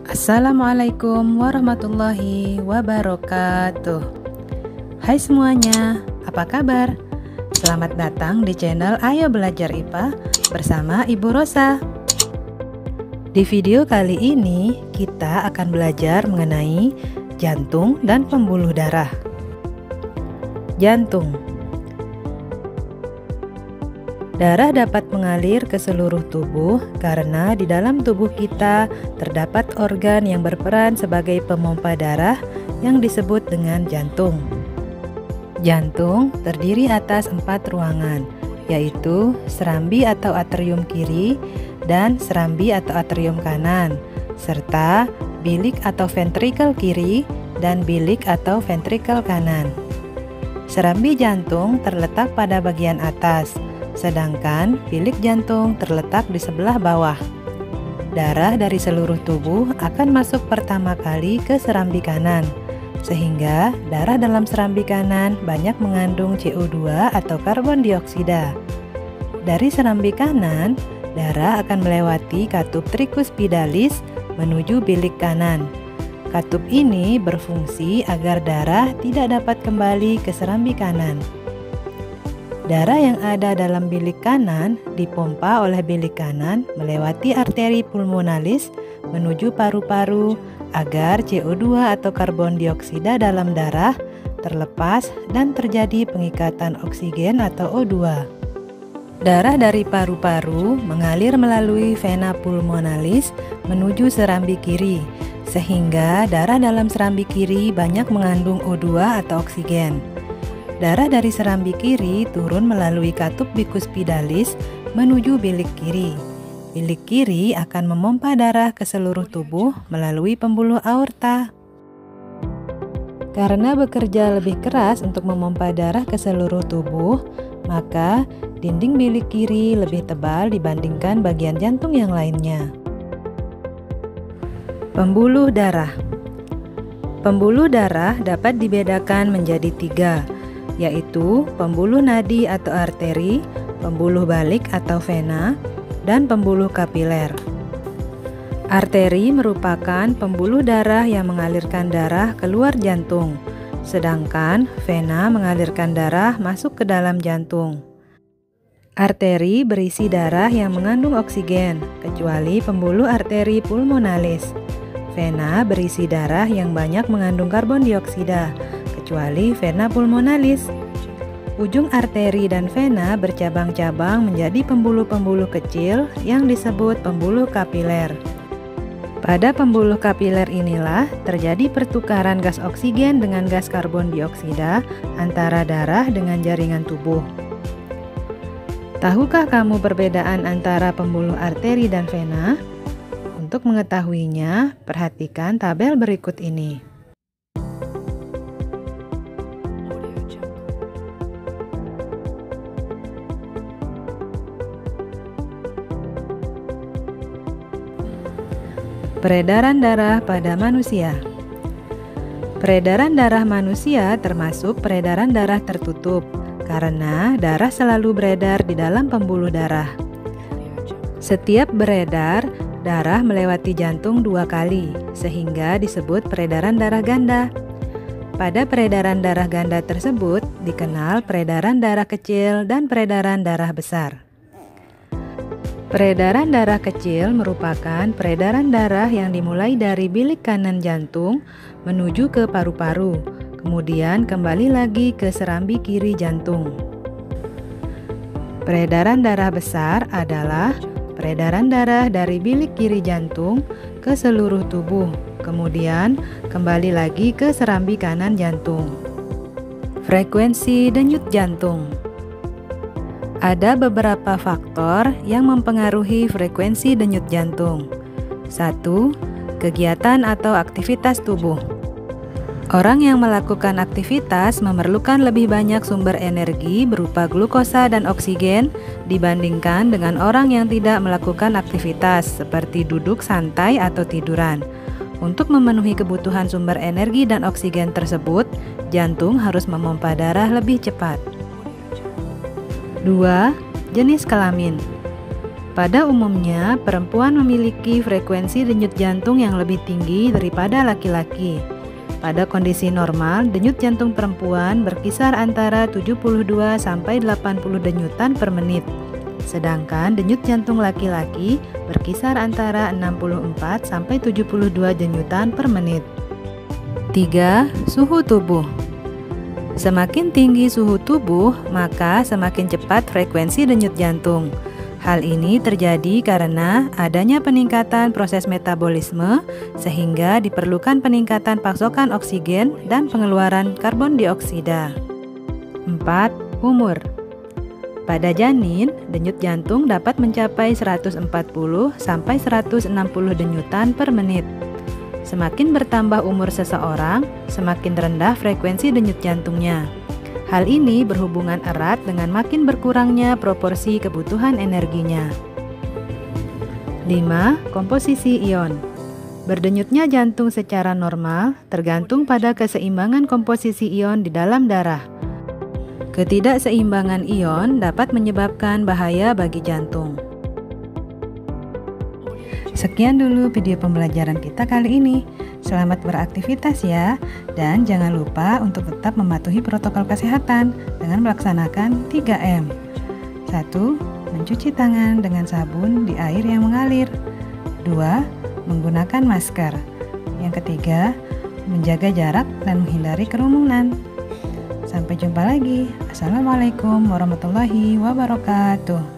Assalamualaikum warahmatullahi wabarakatuh. Hai semuanya, apa kabar? Selamat datang di channel Ayo Belajar IPA bersama Ibu Rosa. Di video kali ini kita akan belajar mengenai jantung dan pembuluh darah. Jantung. Darah dapat mengalir ke seluruh tubuh karena di dalam tubuh kita terdapat organ yang berperan sebagai pemompa darah yang disebut dengan jantung. Jantung terdiri atas 4 ruangan, yaitu serambi atau atrium kiri dan serambi atau atrium kanan, serta bilik atau ventrikel kiri dan bilik atau ventrikel kanan. Serambi jantung terletak pada bagian atas, sedangkan bilik jantung terletak di sebelah bawah. Darah dari seluruh tubuh akan masuk pertama kali ke serambi kanan, sehingga darah dalam serambi kanan banyak mengandung CO2 atau karbon dioksida. Dari serambi kanan, darah akan melewati katup tricuspidalis menuju bilik kanan. Katup ini berfungsi agar darah tidak dapat kembali ke serambi kanan. Darah yang ada dalam bilik kanan dipompa oleh bilik kanan melewati arteri pulmonalis menuju paru-paru agar CO2 atau karbon dioksida dalam darah terlepas dan terjadi pengikatan oksigen atau O2. Darah dari paru-paru mengalir melalui vena pulmonalis menuju serambi kiri, sehingga darah dalam serambi kiri banyak mengandung O2 atau oksigen. Darah dari serambi kiri turun melalui katup bicuspidalis menuju bilik kiri. Bilik kiri akan memompa darah ke seluruh tubuh melalui pembuluh aorta. Karena bekerja lebih keras untuk memompa darah ke seluruh tubuh, maka dinding bilik kiri lebih tebal dibandingkan bagian jantung yang lainnya. Pembuluh darah. Pembuluh darah dapat dibedakan menjadi 3, yaitu pembuluh nadi atau arteri, pembuluh balik atau vena, dan pembuluh kapiler. Arteri merupakan pembuluh darah yang mengalirkan darah keluar jantung, sedangkan vena mengalirkan darah masuk ke dalam jantung. Arteri berisi darah yang mengandung oksigen, kecuali pembuluh arteri pulmonalis. Vena berisi darah yang banyak mengandung karbon dioksida, kecuali vena pulmonalis. Ujung arteri dan vena bercabang-cabang menjadi pembuluh-pembuluh kecil yang disebut pembuluh kapiler. Pada pembuluh kapiler inilah terjadi pertukaran gas oksigen dengan gas karbon dioksida antara darah dengan jaringan tubuh. Tahukah kamu perbedaan antara pembuluh arteri dan vena? Untuk mengetahuinya, perhatikan tabel berikut ini. Peredaran darah pada manusia. Peredaran darah manusia termasuk peredaran darah tertutup, karena darah selalu beredar di dalam pembuluh darah. Setiap beredar, darah melewati jantung 2 kali, sehingga disebut peredaran darah ganda. Pada peredaran darah ganda tersebut dikenal peredaran darah kecil dan peredaran darah besar. Peredaran darah kecil merupakan peredaran darah yang dimulai dari bilik kanan jantung menuju ke paru-paru, kemudian kembali lagi ke serambi kiri jantung. Peredaran darah besar adalah peredaran darah dari bilik kiri jantung ke seluruh tubuh, kemudian kembali lagi ke serambi kanan jantung. Frekuensi denyut jantung. Ada beberapa faktor yang mempengaruhi frekuensi denyut jantung. 1. Kegiatan atau aktivitas tubuh. Orang yang melakukan aktivitas memerlukan lebih banyak sumber energi berupa glukosa dan oksigen dibandingkan dengan orang yang tidak melakukan aktivitas seperti duduk santai atau tiduran. Untuk memenuhi kebutuhan sumber energi dan oksigen tersebut, jantung harus memompa darah lebih cepat. 2. Jenis kelamin. Pada umumnya, perempuan memiliki frekuensi denyut jantung yang lebih tinggi daripada laki-laki. Pada kondisi normal, denyut jantung perempuan berkisar antara 72 sampai 80 denyutan per menit. Sedangkan denyut jantung laki-laki berkisar antara 64 sampai 72 denyutan per menit. 3. Suhu tubuh. Semakin tinggi suhu tubuh, maka semakin cepat frekuensi denyut jantung. Hal ini terjadi karena adanya peningkatan proses metabolisme sehingga diperlukan peningkatan pasokan oksigen dan pengeluaran karbon dioksida. 4. Umur. Pada janin, denyut jantung dapat mencapai 140 sampai 160 denyutan per menit. Semakin bertambah umur seseorang, semakin rendah frekuensi denyut jantungnya. Hal ini berhubungan erat dengan makin berkurangnya proporsi kebutuhan energinya. 5. Komposisi ion. Berdenyutnya jantung secara normal tergantung pada keseimbangan komposisi ion di dalam darah. Ketidakseimbangan ion dapat menyebabkan bahaya bagi jantung. Sekian dulu video pembelajaran kita kali ini. Selamat beraktivitas ya, dan jangan lupa untuk tetap mematuhi protokol kesehatan dengan melaksanakan 3M. 1. Mencuci tangan dengan sabun di air yang mengalir. 2. Menggunakan masker. Yang ketiga, menjaga jarak dan menghindari kerumunan. Sampai jumpa lagi. Assalamualaikum warahmatullahi wabarakatuh.